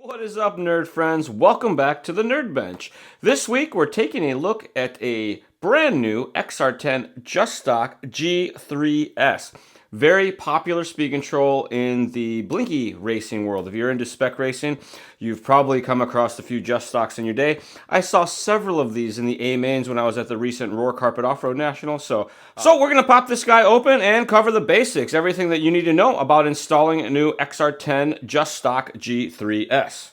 What is up, nerd friends? Welcome back to the Nerd Bench. This week, we're taking a look at a brand new XR10 Justock G3S. Very popular speed control in the blinky racing world. If you're into spec racing, you've probably come across a few Justocks in your day. I saw several of these in the A mains when I was at the recent Roar Carpet Off-Road National. So we're going to pop this guy open and cover the basics, everything that you need to know about installing a new XR10 Justock G3S.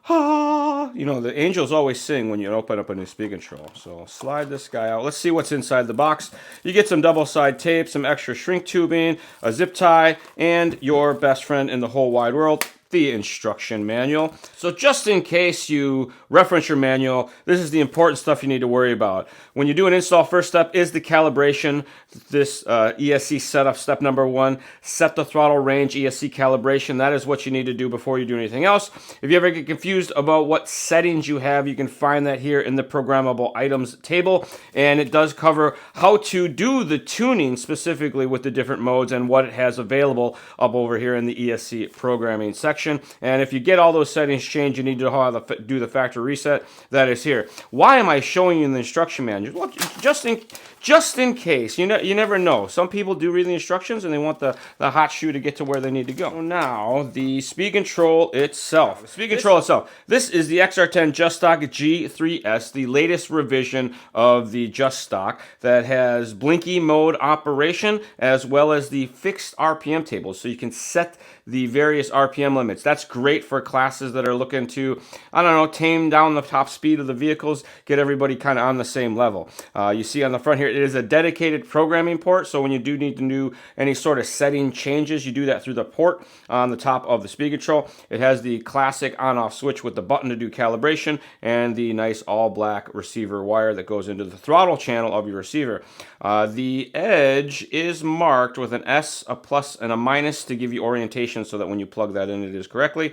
Ah, you know, the angels always sing when you open up a new speed control. So slide this guy out. Let's see what's inside the box. You get some double-side tape, some extra shrink tubing, a zip tie, and your best friend in the whole wide world, the instruction manual. So just in case you reference your manual, this is the important stuff you need to worry about. When you do an install, first step is the calibration. This ESC setup, step number 1, set the throttle range, ESC calibration. That is what you need to do before you do anything else. If you ever get confused about what settings you have, you can find that here in the programmable items table. And it does cover how to do the tuning specifically with the different modes and what it has available up over here in the ESC programming section. And if you get all those settings changed, you need to know how to do the factory reset. That is here. Why am I showing you the instruction manual? Well, just in case. You never know. Some people do read the instructions and they want the hot shoe to get to where they need to go. So now, the speed control itself. This is the XR10 Justock G3S, the latest revision of the Justock that has blinky mode operation as well as the fixed RPM tables. So you can set the various RPM limits. That's great for classes that are looking to, I don't know, tame down the top speed of the vehicles, get everybody kind of on the same level. You see on the front here, it is a dedicated programming port, so when you do need to do any sort of setting changes, you do that through the port on the top of the speed control. It has the classic on-off switch with the button to do calibration and the nice all-black receiver wire that goes into the throttle channel of your receiver. The edge is marked with an S, a plus, and a minus to give you orientation so that when you plug that in, it is correctly.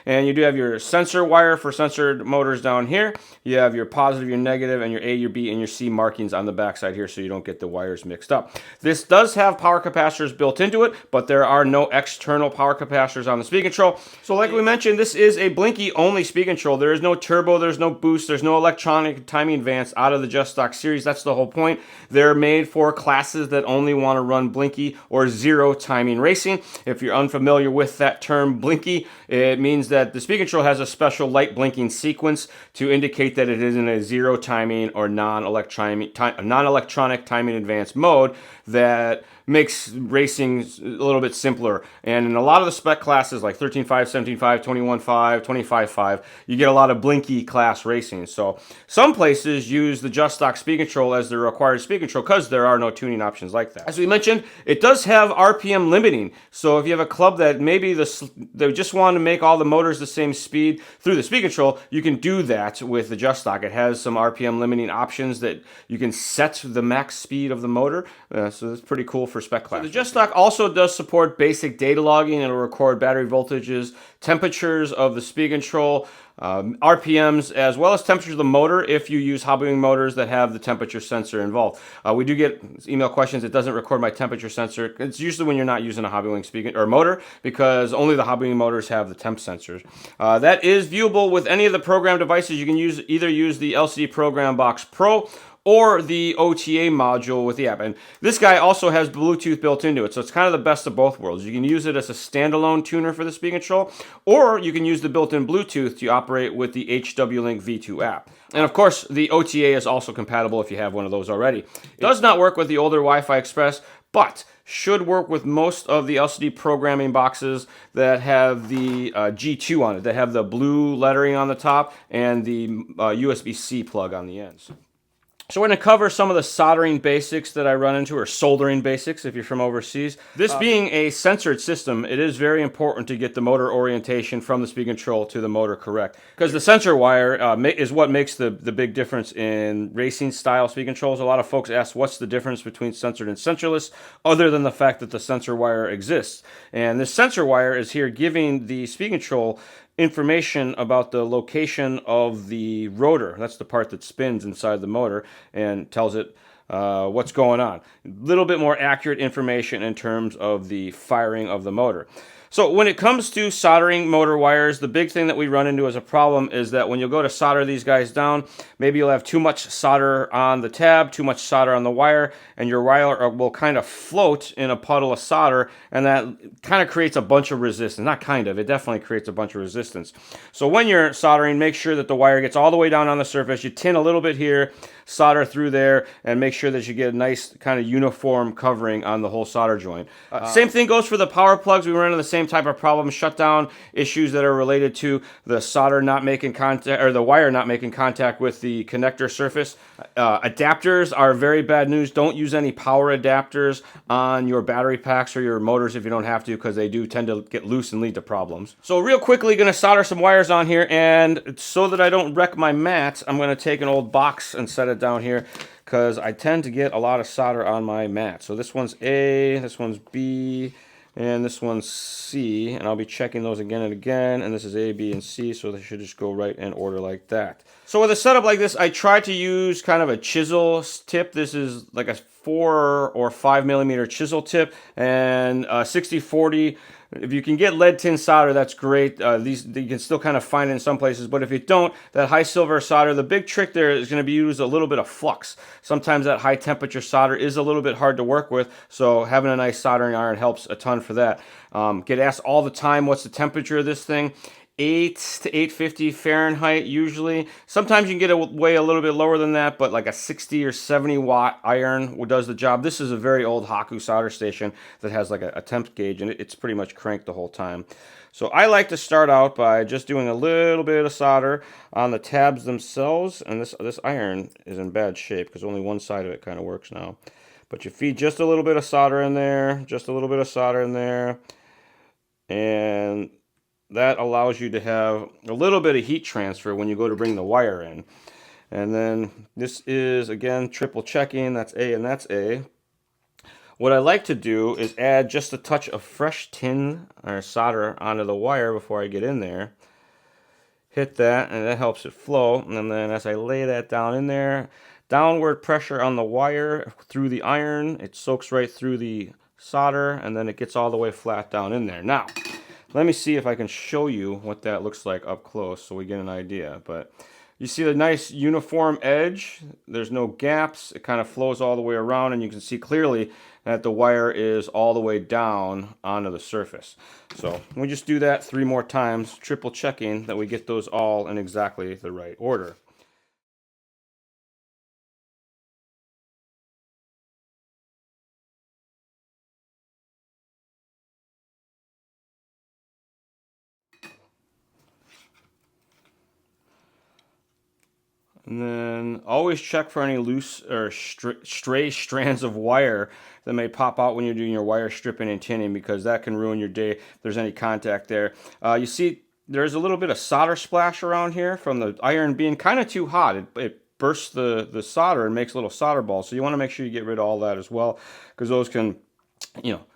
And you do have your sensor wire for sensored motors down here. You have your positive, your negative, and your A, your B, and your C markings on the backside here so you don't get the wires mixed up. This does have power capacitors built into it, but there are no external power capacitors on the speed control. So like we mentioned, this is a blinky only speed control. There is no turbo, there's no boost, there's no electronic timing advance out of the Justock series. That's the whole point. They're made for classes that only want to run blinky or zero timing racing. If you're unfamiliar with that term blinky, it means that the speed control has a special light blinking sequence to indicate that it is in a zero timing or non-electronic timing advance mode that makes racing a little bit simpler. And in a lot of the spec classes like 13.5, 17.5, 21.5, 25.5, you get a lot of blinky class racing. So some places use the Justock speed control as the required speed control because there are no tuning options like that. As we mentioned, it does have RPM limiting. So if you have a club that maybe they just want to make all the motors the same speed through the speed control, you can do that with the Justock. It has some RPM limiting options that you can set the max speed of the motor. So that's pretty cool for spec class. So the Justock also does support basic data logging. It'll record battery voltages, temperatures of the speed control, RPMs, as well as temperature of the motor if you use Hobbywing motors that have the temperature sensor involved. We do get email questions. It doesn't record my temperature sensor. It's usually when you're not using a Hobbywing speed or motor because only the Hobbywing motors have the temp sensors. That is viewable with any of the program devices. You can either use the LCD Program Box Pro or the OTA module with the app. And this guy also has Bluetooth built into it, so it's kind of the best of both worlds. You can use it as a standalone tuner for the speed control, or you can use the built-in Bluetooth to operate with the HW-Link V2 app. And of course, the OTA is also compatible if you have one of those already. It does not work with the older Wi-Fi Express, but should work with most of the LCD programming boxes that have the G2 on it, that have the blue lettering on the top and the USB-C plug on the ends. So we're going to cover some of the soldering basics that I run into, or soldering basics if you're from overseas. This being a sensored system, it is very important to get the motor orientation from the speed control to the motor correct. Because the sensor wire is what makes the big difference in racing style speed controls. A lot of folks ask what's the difference between sensored and sensorless, other than the fact that the sensor wire exists. And this sensor wire is here giving the speed control information about the location of the rotor. That's the part that spins inside the motor and tells it what's going on. A little bit more accurate information in terms of the firing of the motor. So when it comes to soldering motor wires, the big thing that we run into as a problem is that when you go to solder these guys down, maybe you'll have too much solder on the tab, too much solder on the wire, and your wire will kind of float in a puddle of solder, and that kind of creates a bunch of resistance. Not kind of, it definitely creates a bunch of resistance. So when you're soldering, make sure that the wire gets all the way down on the surface. You tin a little bit here, solder through there, and make sure that you get a nice kind of uniform covering on the whole solder joint. Same thing goes for the power plugs. We run into the same type of problem, shutdown issues that are related to the solder not making contact, or the wire not making contact with the connector surface. Adapters are very bad news. Don't use any power adapters on your battery packs or your motors if you don't have to, because they do tend to get loose and lead to problems. So real quickly, going to solder some wires on here, and so that I don't wreck my mat, I'm going to take an old box and set it down here, because I tend to get a lot of solder on my mat. So this one's A, this one's B, and this one's C, and I'll be checking those again and again, and this is A, B, and C, so they should just go right in order like that. So with a setup like this, I try to use kind of a chisel tip. This is like a 4 or 5 millimeter chisel tip, and 60-40. If you can get lead tin solder, that's great. These you can still kind of find it in some places, but if you don't, that high silver solder, the big trick there is going to be use a little bit of flux. Sometimes that high temperature solder is a little bit hard to work with, so having a nice soldering iron helps a ton for that. Get asked all the time, what's the temperature of this thing? 8 to 850 Fahrenheit usually. Sometimes you can get away a little bit lower than that, but like a 60 or 70 watt iron does the job. This is a very old Haku solder station that has like a temp gauge, and it's pretty much cranked the whole time. So I like to start out by just doing a little bit of solder on the tabs themselves, and this iron is in bad shape because only one side of it kind of works now. But you feed just a little bit of solder in there, just a little bit of solder in there, and that allows you to have a little bit of heat transfer when you go to bring the wire in. And then this is, again, triple checking. That's A and that's A. What I like to do is add just a touch of fresh tin or solder onto the wire before I get in there. Hit that, and that helps it flow. And then as I lay that down in there, downward pressure on the wire through the iron. It soaks right through the solder, and then it gets all the way flat down in there. Now, let me see if I can show you what that looks like up close so we get an idea. But you see the nice uniform edge. There's no gaps. It kind of flows all the way around, and you can see clearly that the wire is all the way down onto the surface. So we just do that 3 more times, triple checking that we get those all in exactly the right order. And then always check for any loose or stray strands of wire that may pop out when you're doing your wire stripping and tinning, because that can ruin your day if there's any contact there. You see there's a little bit of solder splash around here from the iron being kind of too hot. It bursts the solder and makes little solder balls. So you want to make sure you get rid of all that as well, because those can,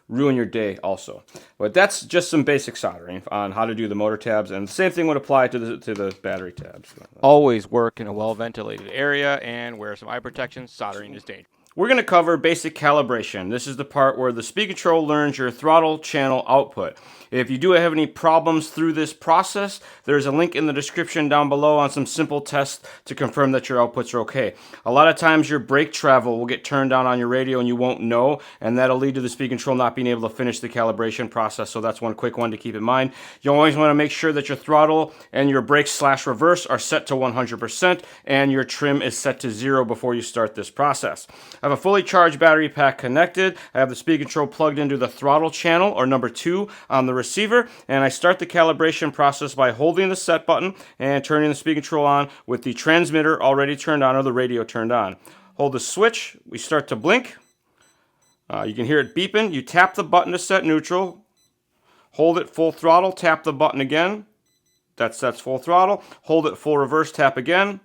ruin your day also. But that's just some basic soldering on how to do the motor tabs, and the same thing would apply to the battery tabs. Always work in a well-ventilated area and wear some eye protection. Soldering is dangerous. We're going to cover basic calibration. This is the part where the speed control learns your throttle channel output. If you do have any problems through this process, there's a link in the description down below on some simple tests to confirm that your outputs are okay. A lot of times your brake travel will get turned on your radio and you won't know, and that'll lead to the speed control not being able to finish the calibration process. So that's one quick one to keep in mind. You always want to make sure that your throttle and your brakes/reverse are set to 100% and your trim is set to 0 before you start this process. I have a fully charged battery pack connected. I have the speed control plugged into the throttle channel, or number 2, on the receiver, and I start the calibration process by holding the set button and turning the speed control on with the transmitter already turned on or the radio turned on. Hold the switch, we start to blink. You can hear it beeping. You tap the button to set neutral. Hold it full throttle, tap the button again. That sets full throttle. Hold it full reverse, tap again.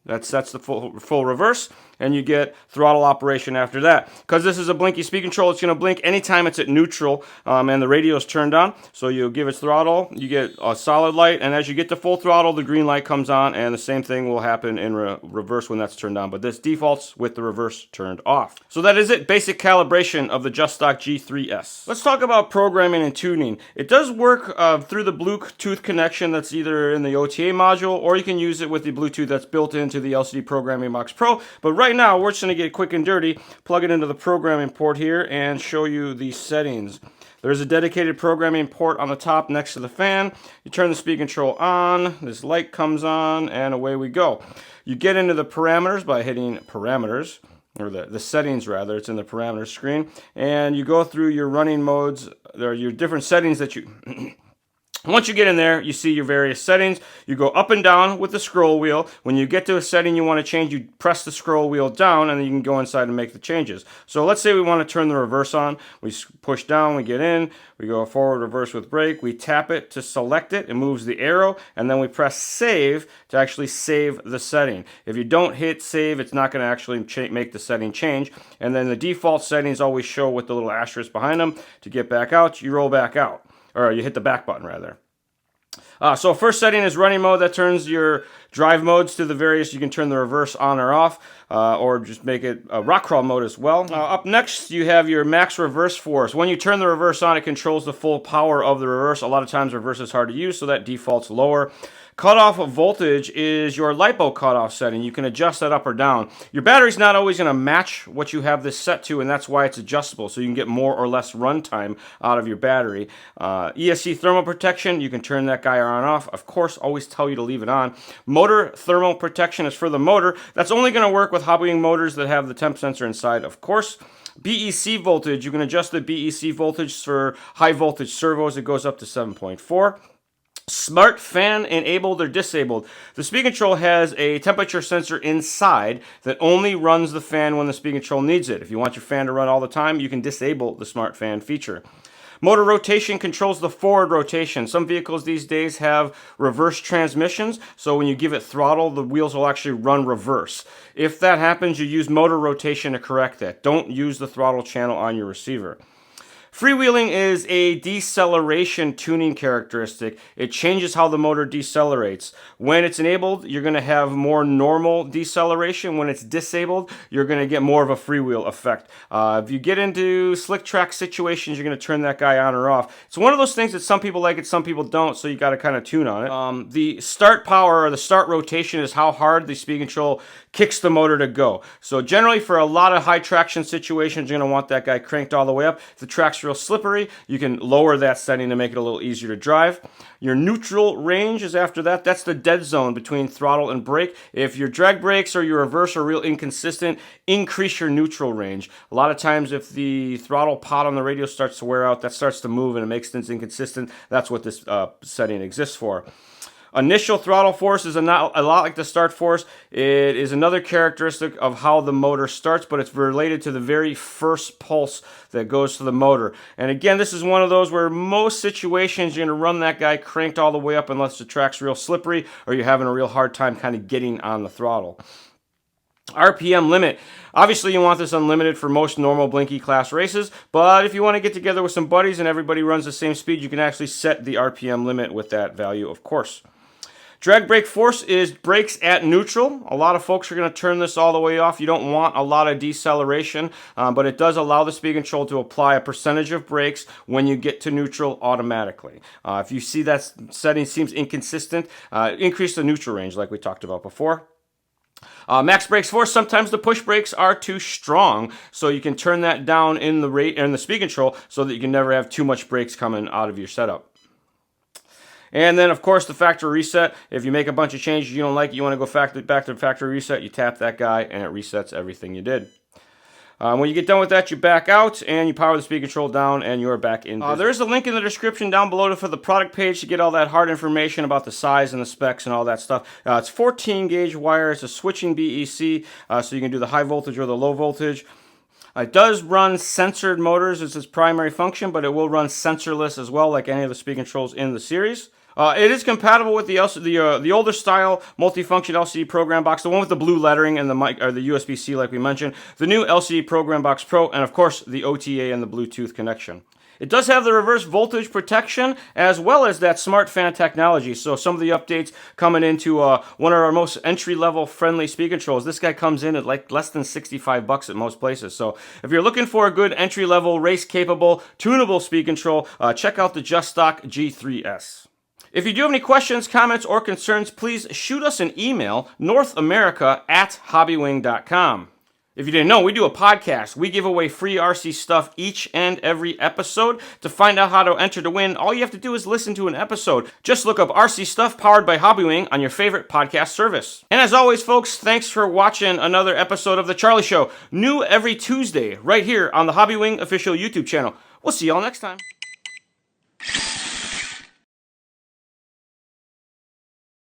That sets the full reverse. and you get throttle operation after that. Because this is a blinky speed control, it's going to blink anytime it's at neutral and the radio is turned on. So you give it throttle, you get a solid light, and as you get to full throttle, the green light comes on, and the same thing will happen in reverse when that's turned on. But this defaults with the reverse turned off. So that is it, basic calibration of the Justock G3S. Let's talk about programming and tuning. It does work through the Bluetooth connection that's either in the OTA module, or you can use it with the Bluetooth that's built into the LCD Programming Box Pro. But right now, we're just going to get quick and dirty, plug it into the programming port here, and show you the settings. There's a dedicated programming port on the top next to the fan. You turn the speed control on, this light comes on, and away we go. You get into the parameters by hitting parameters, or the settings rather, it's in the parameters screen, and you go through your running modes. There are your different settings that you... Once you get in there, you see your various settings. You go up and down with the scroll wheel. When you get to a setting you want to change, you press the scroll wheel down, and then you can go inside and make the changes. So let's say we want to turn the reverse on. We push down, we get in, we go forward, reverse with brake. We tap it to select it. It moves the arrow, and then we press save to actually save the setting. If you don't hit save, it's not going to actually make the setting change. And then the default settings always show with the little asterisk behind them. To get back out, you roll back out. Or you hit the back button rather. So first setting is running mode. That turns your drive modes to the various. You can turn the reverse on or off, or just make it a rock crawl mode as well. Up next, you have your max reverse force. When you turn the reverse on, it controls the full power of the reverse. A lot of times reverse is hard to use, so that defaults lower. Cutoff voltage is your LiPo cutoff setting. You can adjust that up or down. Your battery's not always going to match what you have this set to, and that's why it's adjustable, so you can get more or less runtime out of your battery. ESC thermal protection, you can turn that guy on and off. Of course, always tell you to leave it on. Motor thermal protection is for the motor. That's only going to work with Hobbywing motors that have the temp sensor inside, of course. BEC voltage, you can adjust the BEC voltage for high voltage servos. It goes up to 7.4. Smart fan enabled or disabled. The speed control has a temperature sensor inside that only runs the fan when the speed control needs it. If you want your fan to run all the time, you can disable the smart fan feature. Motor rotation controls the forward rotation. Some vehicles these days have reverse transmissions, so when you give it throttle, the wheels will actually run reverse. If that happens, you use motor rotation to correct that. Don't use the throttle channel on your receiver. Freewheeling is a deceleration tuning characteristic. It changes how the motor decelerates. When it's enabled, you're going to have more normal deceleration. When it's disabled, you're going to get more of a freewheel effect. If you get into slick track situations, you're going to turn that guy on or off. It's one of those things that some people like it, some people don't, so you got to kind of tune on it. The start power or the start rotation is how hard the speed control kicks the motor to go. So generally for a lot of high traction situations, you're going to want that guy cranked all the way up. If the track's real slippery, you can lower that setting to make it a little easier to drive. Your neutral range is after that. That's the dead zone between throttle and brake. If your drag brakes or your reverse are real inconsistent, increase your neutral range. A lot of times if the throttle pot on the radio starts to wear out, that starts to move and it makes things inconsistent. That's what this setting exists for. Initial throttle force is a lot like the start force. It is another characteristic of how the motor starts, but it's related to the very first pulse that goes to the motor. And again, this is one of those where most situations you're going to run that guy cranked all the way up unless the track's real slippery or you're having a real hard time kind of getting on the throttle. RPM limit. Obviously you want this unlimited for most normal blinky class races, but if you want to get together with some buddies and everybody runs the same speed, you can actually set the RPM limit with that value, of course. Drag brake force is brakes at neutral. A lot of folks are going to turn this all the way off. You don't want a lot of deceleration, but it does allow the speed control to apply a percentage of brakes when you get to neutral automatically. If you see that setting seems inconsistent, increase the neutral range like we talked about before. Max brakes force, sometimes the push brakes are too strong, so you can turn that down in the speed control so that you can never have too much brakes coming out of your setup. And then, of course, the factory reset. If you make a bunch of changes you don't like, you want to go back to the factory reset, you tap that guy, and it resets everything you did. When you get done with that, you back out, and you power the speed control down, and you're back in business. There is a link in the description down below for the product page to get all that hard information about the size and the specs and all that stuff. It's 14 gauge wire. It's a switching BEC, so you can do the high voltage or the low voltage. It does run censored motors as its primary function, but it will run sensorless as well, like any of the speed controls in the series. It is compatible with the older style multifunction LCD program box, the one with the blue lettering and the mic or the USB-C, like we mentioned, the new LCD program box Pro, and of course the OTA and the Bluetooth connection. It does have the reverse voltage protection as well as that smart fan technology. So some of the updates coming into one of our most entry-level friendly speed controls. This guy comes in at like less than $65 at most places. So if you're looking for a good entry-level, race-capable, tunable speed control, check out the Justock G3S. If you do have any questions, comments, or concerns, please shoot us an email, northamerica@hobbywing.com. If you didn't know, we do a podcast. We give away free RC stuff each and every episode. To find out how to enter to win, all you have to do is listen to an episode. Just look up RC Stuff powered by Hobbywing on your favorite podcast service. And as always, folks, thanks for watching another episode of The Charlie Show. New every Tuesday, right here on the Hobbywing official YouTube channel. We'll see y'all next time.